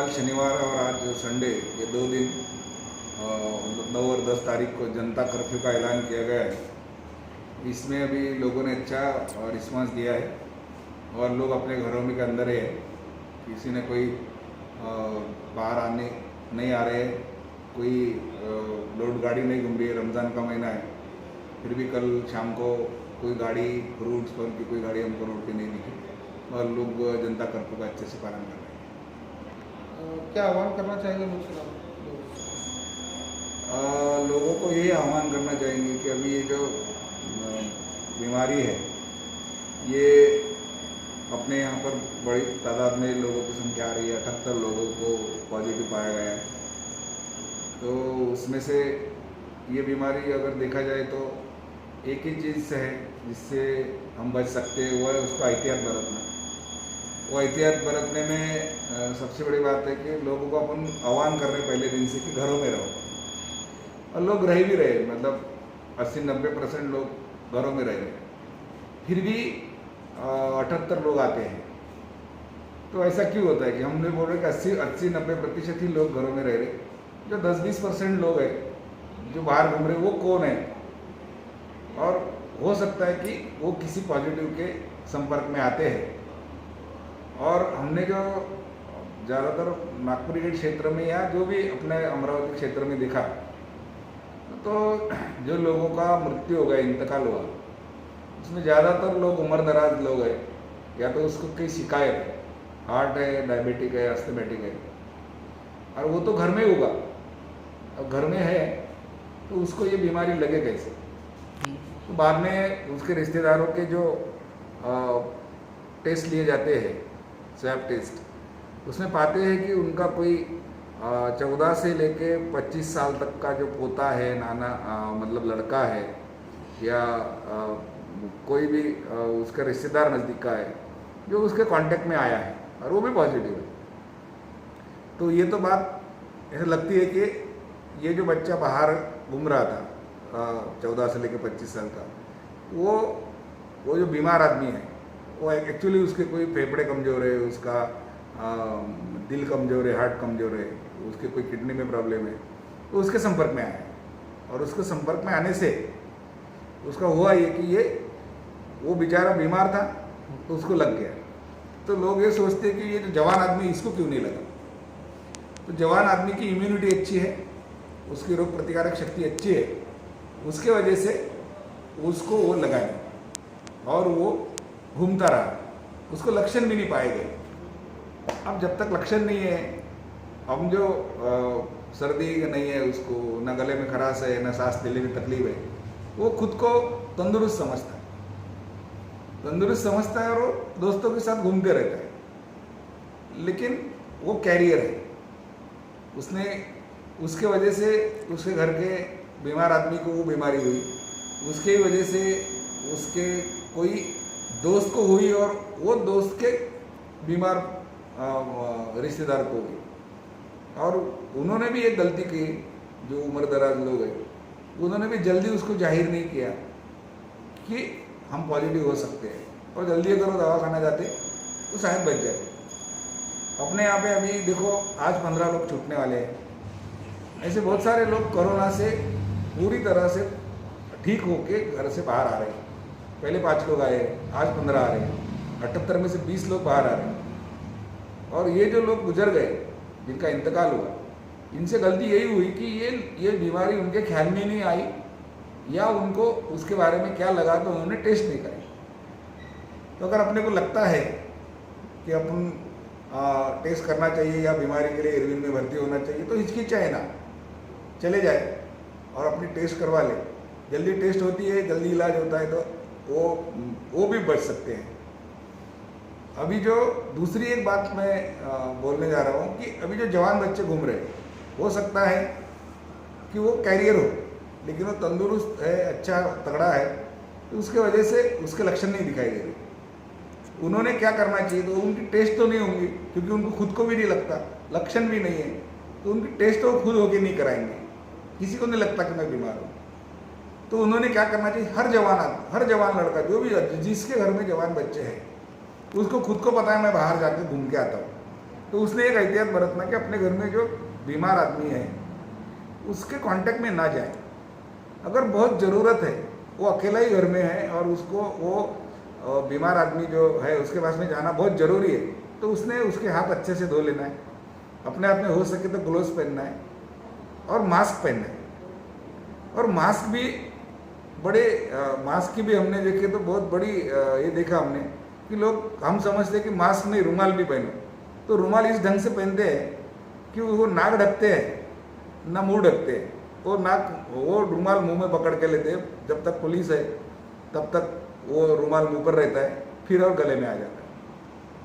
कल शनिवार और आज संडे, ये 2 दिन 9 और 10 तारीख को जनता कर्फ्यू का ऐलान किया गया है। इसमें अभी लोगों ने अच्छा रिस्पांस दिया है और लोग अपने घरों में के अंदर ही है। किसी ने कोई बाहर आने नहीं आ रहे, कोई लोड गाड़ी नहीं घूम रही है। रमज़ान का महीना है, फिर भी कल शाम को कोई गाड़ी फ्रूट्स पर की कोई गाड़ी हमको रोड पे नहीं दिखी और लोग जनता कर्फ्यू का अच्छे से पालन कर रहे हैं। क्या आह्वान करना चाहेंगे लोग? लोगों को यही आह्वान करना चाहेंगे कि अभी ये जो बीमारी है, ये अपने यहाँ पर बड़ी तादाद में लोगों की संख्या आ रही है। 78 लोगों को पॉजिटिव पाया गया है। तो उसमें से ये बीमारी अगर देखा जाए तो एक ही चीज़ से है जिससे हम बच सकते हैं, वो है उसको एहतियात बरतना। वो एहतियात बरतने में सबसे बड़ी बात है कि लोगों को अपन आह्वान कर रहे हैं पहले दिन से कि घरों में रहो, और लोग रह भी रहे। मतलब 80-90% लोग घरों में रह रहे, फिर भी 78 लोग आते हैं। तो ऐसा क्यों होता है कि हमने बोल रहे कि 80-90% ही लोग घरों में रह रहे, जो 10-20% लोग हैं जो बाहर घूम रहे, वो कौन है? और हो सकता है कि वो किसी पॉजिटिव के संपर्क में आते हैं। और हमने जो ज़्यादातर नागपुरी के क्षेत्र में या जो भी अपने अमरावती क्षेत्र में देखा, तो जो लोगों का मृत्यु हो गया, इंतकाल हुआ, उसमें ज़्यादातर लोग उम्र-दराज लोग हैं, या तो उसको कोई शिकायत है, हार्ट है, डायबिटिक है, अस्थमेटिक है, और वो तो घर में होगा। अब घर में है तो उसको ये बीमारी लगे कैसे? तो बाद में उसके रिश्तेदारों के जो टेस्ट लिए जाते हैं, स्वैब टेस्ट, उसमें पाते हैं कि उनका कोई 14 से लेके 25 साल तक का जो पोता है, नाना मतलब लड़का है, या कोई भी उसका रिश्तेदार नज़दीक का है जो उसके कांटेक्ट में आया है और वो भी पॉजिटिव है। तो ये तो बात ऐसे लगती है कि ये जो बच्चा बाहर घूम रहा था 14 से लेकर 25 साल का, वो जो बीमार आदमी है, वो एक्चुअली उसके कोई फेफड़े कमज़ोर है, उसका दिल कमज़ोर है, हार्ट कमज़ोर है, उसके कोई किडनी में प्रॉब्लम है, तो उसके संपर्क में आया है। और उसके संपर्क में आने से उसका हुआ ये कि वो बेचारा बीमार था तो उसको लग गया। तो लोग ये सोचते हैं कि ये जो जवान आदमी, इसको क्यों नहीं लगा? तो जवान आदमी की इम्यूनिटी अच्छी है, उसकी रोग प्रतिकारक शक्ति अच्छी है, उसके वजह से उसको वो लगा नहीं और वो घूमता रहा, उसको लक्षण भी नहीं पाए गए। अब जब तक लक्षण नहीं है, हम जो सर्दी नहीं है, उसको न गले में खराश है, न सांस लेने में तकलीफ है, वो खुद को तंदुरुस्त समझता है और वो दोस्तों के साथ घूमते रहता है। लेकिन वो कैरियर है, उसके वजह से उसके घर के बीमार आदमी को वो बीमारी हुई, उसके वजह से उसके कोई दोस्त को हुई और वो दोस्त के बीमार रिश्तेदार को हुई। और उन्होंने भी एक गलती की, जो उम्र-दराज लोग हैं, उन्होंने भी जल्दी उसको जाहिर नहीं किया कि हम पॉजिटिव हो सकते हैं, और जल्दी अगर वो दवाखाना जाते तो शायद बच जाते। अपने यहाँ पे अभी देखो, आज 15 लोग छूटने वाले हैं। ऐसे बहुत सारे लोग कोरोना से पूरी तरह से ठीक होके घर से बाहर आ रहे हैं। पहले 5 लोग आए, आज 15 आ रहे हैं। 78 में से 20 लोग बाहर आ रहे हैं। और ये जो लोग गुजर गए, जिनका इंतकाल हुआ, इनसे गलती यही हुई कि ये बीमारी उनके ख्याल में नहीं आई, या उनको उसके बारे में क्या लगा तो उन्होंने टेस्ट नहीं कराई। तो अगर अपने को लगता है कि अपन टेस्ट करना चाहिए या बीमारी के लिए इरविन में भर्ती होना चाहिए, तो हिचकिचाए ना, चले जाए और अपनी टेस्ट करवा ले। जल्दी टेस्ट होती है, जल्दी इलाज होता है, तो वो भी बच सकते हैं। अभी जो दूसरी एक बात मैं बोलने जा रहा हूँ कि अभी जो जवान बच्चे घूम रहे हैं, हो सकता है कि वो कैरियर हो, लेकिन वो तंदुरुस्त है, अच्छा तगड़ा है, तो उसके वजह से उसके लक्षण नहीं दिखाई दे रहे। उन्होंने क्या करना चाहिए? तो उनकी टेस्ट तो नहीं होंगी, क्योंकि उनको खुद को भी नहीं लगता, लक्षण भी नहीं है, तो उनकी टेस्ट तो खुद होके नहीं कराएंगे। किसी को नहीं लगता कि मैं बीमार हूँ। तो उन्होंने क्या करना चाहिए? हर जवान लड़का, जो भी जिसके घर में जवान बच्चे हैं, उसको खुद को पता है मैं बाहर जाके घूम के आता हूँ, तो उसने एक एहतियात बरतना कि अपने घर में जो बीमार आदमी है उसके कांटेक्ट में ना जाए। अगर बहुत ज़रूरत है, वो अकेला ही घर में है और उसको वो बीमार आदमी जो है उसके पास में जाना बहुत ज़रूरी है, तो उसने उसके हाथ अच्छे से धो लेना है, अपने हाथ में हो सके तो ग्लोव्स पहनना है और मास्क पहनना है। और मास्क भी मास्क की भी हमने देखे तो बहुत बड़ी ये देखा हमने कि लोग हम समझते हैं कि मास्क नहीं रुमाल भी पहनो, तो रुमाल इस ढंग से पहनते हैं कि वो नाक ढकते हैं ना मुंह ढकते हैं, वो रुमाल मुंह में पकड़ के लेते हैं, जब तक पुलिस है तब तक वो रुमाल मुंह पर रहता है, फिर और गले में आ जाता है।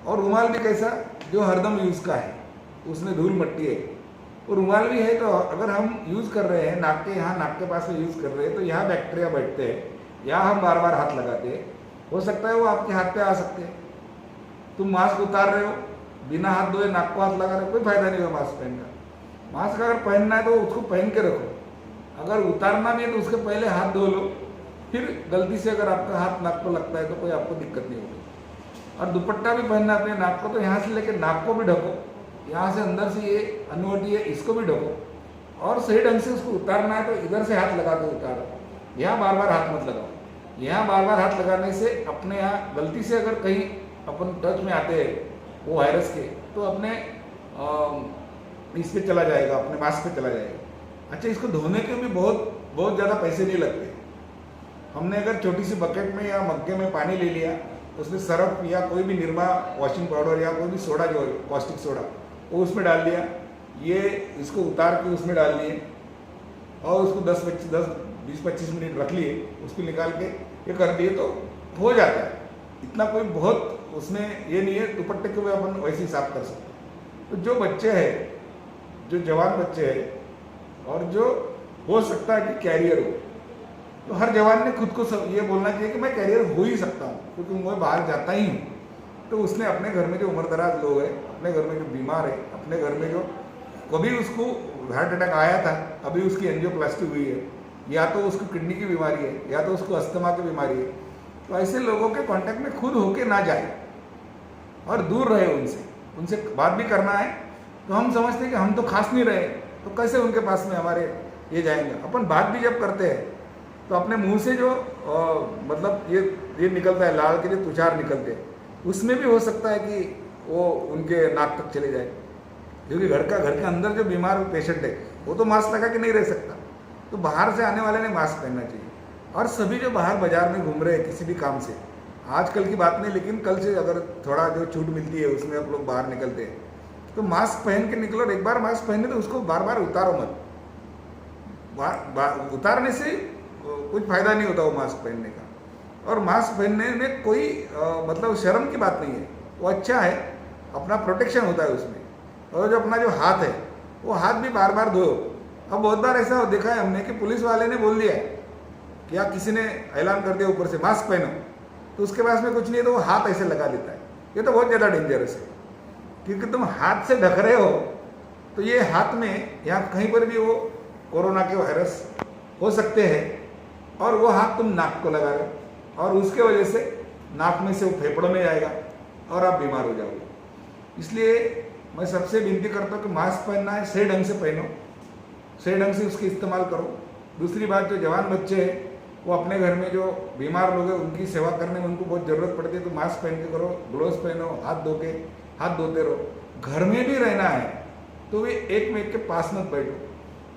और रुमाल भी कैसा, जो हरदम यूज़ का है, उसमें धूल मट्टी है। वो रुमाल भी है तो अगर हम यूज़ कर रहे हैं नाक के पास में यूज़ कर रहे हैं तो यहाँ बैक्टीरिया बैठते हैं, यहाँ हम बार बार हाथ लगाते हैं, हो सकता है वो आपके हाथ पे आ सकते हैं। तुम मास्क उतार रहे हो, बिना हाथ धोए नाक को हाथ लगा रहे हो, कोई फायदा नहीं होगा मास्क पहनने का। मास्क अगर पहनना है तो उसको पहन के रखो, अगर उतारना नहीं है तो उसके पहले हाथ धो लो, फिर गलती से अगर आपका हाथ नाक को लगता है तो कोई आपको दिक्कत नहीं होगी। और दुपट्टा भी पहनना अपने नाक को, तो यहाँ से लेकर नाक को भी ढको, यहाँ से अंदर से ये अनवटी है इसको भी ढको, और सही ढंग से उसको उतारना है तो इधर से हाथ लगा के उतारो, यहाँ बार बार हाथ मत लगाओ। यहाँ बार बार हाथ लगाने से अपने यहाँ गलती से अगर कहीं अपन टच में आते हैं वो वायरस के, तो अपने इस पे चला जाएगा, अपने मास्क पे चला जाएगा। अच्छा, इसको धोने के भी बहुत ज़्यादा पैसे नहीं लगते। हमने अगर छोटी सी बकेट में या मग्गे में पानी ले लिया, उसमें सर्फ या कोई भी निरमा वॉशिंग पाउडर या कोई भी सोडा जो कॉस्टिक सोडा वो उसमें डाल दिया, ये इसको उतार के उसमें डाल दिए और उसको 20-25 मिनट रख लिए, उसको निकाल के ये कर दिए तो हो जाता है। इतना कोई बहुत उसमें ये नहीं है, दुपट्टे को भी अपन वैसे ही साफ कर सकते हैं। तो जो बच्चे हैं, जो जवान बच्चे हैं और जो हो सकता है कि कैरियर हो, तो हर जवान ने खुद को ये बोलना चाहिए कि मैं कैरियर हो ही सकता हूँ, क्योंकि मैं बाहर जाता ही हूँ। तो उसने अपने घर में जो उम्रदराज लोग हैं, अपने घर में जो बीमार है, अपने घर में जो कभी उसको हार्ट अटैक आया था, अभी उसकी एंजियोप्लास्टी हुई है, या तो उसको किडनी की बीमारी है, या तो उसको अस्थमा की बीमारी है, तो ऐसे लोगों के कांटेक्ट में खुद होके ना जाए और दूर रहे उनसे बात भी करना है। तो हम समझते हैं कि हम तो खास नहीं रहे, तो कैसे उनके पास में हमारे ये जाएंगे। अपन बात भी जब करते हैं तो अपने मुंह से जो मतलब ये निकलता है, लाल के जो तुषार निकलते हैं, उसमें भी हो सकता है कि वो उनके नाक तक चले जाए, क्योंकि घर के अंदर जो बीमार पेशेंट है वो तो मास्क लगा के नहीं रह सकता। तो बाहर से आने वाले ने मास्क पहनना चाहिए। और सभी जो बाहर बाजार में घूम रहे हैं किसी भी काम से, आजकल की बात नहीं, लेकिन कल से अगर थोड़ा जो छूट मिलती है उसमें आप लोग बाहर निकलते हैं तो मास्क पहन के निकलो। एक बार मास्क पहने तो उसको बार बार उतारो मत। उतारने से कुछ फायदा नहीं होता वो मास्क पहनने का। और मास्क पहनने में कोई मतलब शर्म की बात नहीं है, वो अच्छा है, अपना प्रोटेक्शन होता है उसमें। और जो अपना जो हाथ है वो हाथ भी बार बार धो। अब बहुत बार ऐसा देखा है हमने कि पुलिस वाले ने बोल दिया कि या किसी ने ऐलान कर दिया ऊपर से मास्क पहनो, तो उसके पास में कुछ नहीं है तो वो हाथ ऐसे लगा देता है। ये तो बहुत ज़्यादा डेंजरस है, क्योंकि तुम हाथ से ढक रहे हो तो ये हाथ में या कहीं पर भी वो कोरोना के वायरस हो सकते हैं, और वो हाथ तुम नाक को लगा रहे हो और उसके वजह से नाक में से वो फेफड़ों में जाएगा और आप बीमार हो जाओगे। इसलिए मैं सबसे विनती करता हूँ कि मास्क पहनना है, सही ढंग से पहनो, सही ढंग से उसके इस्तेमाल करो। दूसरी बात, जो जवान बच्चे हैं वो अपने घर में जो बीमार लोग हैं उनकी सेवा करने में उनको बहुत ज़रूरत पड़ती है, तो मास्क पहन के करो, ग्लोव्स पहनो, हाथ धोते रहो। घर में भी रहना है तो वे एक में एक के पास मत बैठो।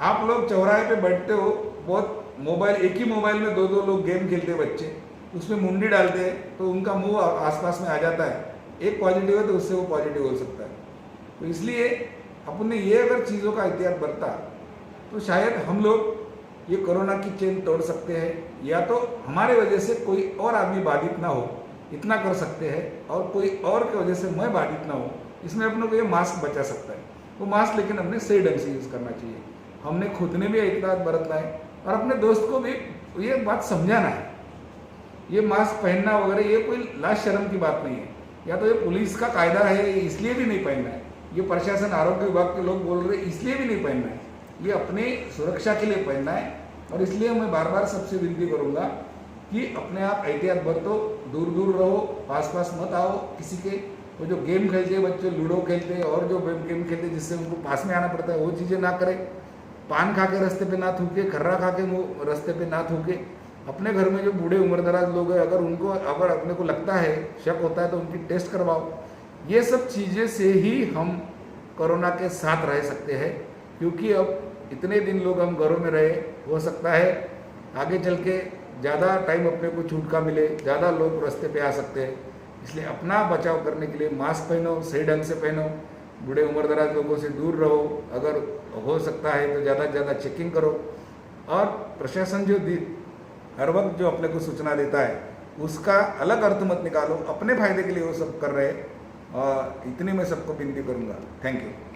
आप लोग चौराहे पे बैठते हो, बहुत मोबाइल, एक ही मोबाइल में दो लोग गेम खेलते हैं बच्चे, उसमें मुंडी डालते हैं तो उनका मुंह आसपास में आ जाता है। एक पॉजिटिव है तो उससे वो पॉजिटिव हो सकता है। तो इसलिए अपने ये अगर चीज़ों का एहतियात बरता तो शायद हम लोग ये कोरोना की चेन तोड़ सकते हैं, या तो हमारे वजह से कोई और आदमी बाधित ना हो, इतना कर सकते हैं, और कोई और की वजह से मैं बाधित ना हो, इसमें अपने को ये मास्क बचा सकता है। वो मास्क लेकिन हमने सही ढंग से यूज़ करना चाहिए। हमने खुद ने भी एहतियात बरतना है और अपने दोस्त को भी ये बात समझाना है। ये मास्क पहनना वगैरह ये कोई लाज शर्म की बात नहीं है, या तो ये पुलिस का कायदा है इसलिए भी नहीं पहनना है, ये प्रशासन आरोग्य विभाग के लोग बोल रहे इसलिए भी नहीं पहनना है, ये अपने सुरक्षा के लिए पहनना है। और इसलिए मैं बार बार सबसे विनती करूँगा कि अपने आप एहतियात बरतो, दूर रहो, पास मत आओ किसी के, वो जो गेम खेलते हैं बच्चे, लूडो खेलते हैं और जो गेम खेलते हैं जिससे उनको पास में आना पड़ता है, वो चीज़ें ना करें। पान खा के रास्ते पे ना थूके, खर्रा खा के वो रास्ते पे ना थूके। अपने घर में जो बूढ़े उम्रदराज लोग हैं, अगर अपने को लगता है, शक होता है, तो उनकी टेस्ट करवाओ। ये सब चीज़ें से ही हम कोरोना के साथ रह सकते हैं, क्योंकि अब इतने दिन लोग हम घरों में रहे, हो सकता है आगे चल के ज़्यादा टाइम अपने को छूट का मिले, ज़्यादा लोग रास्ते पे आ सकते हैं। इसलिए अपना बचाव करने के लिए मास्क पहनो, सही ढंग से पहनो, बूढ़े उम्रदराज लोगों से दूर रहो, अगर हो सकता है तो ज़्यादा से ज़्यादा चेकिंग करो। और प्रशासन जो हर वक्त जो अपने को सूचना देता है उसका अलग अर्थ मत निकालो, अपने फायदे के लिए वो सब कर रहे हैं। और इतनी मैं सबको विनती करूँगा। Thank you.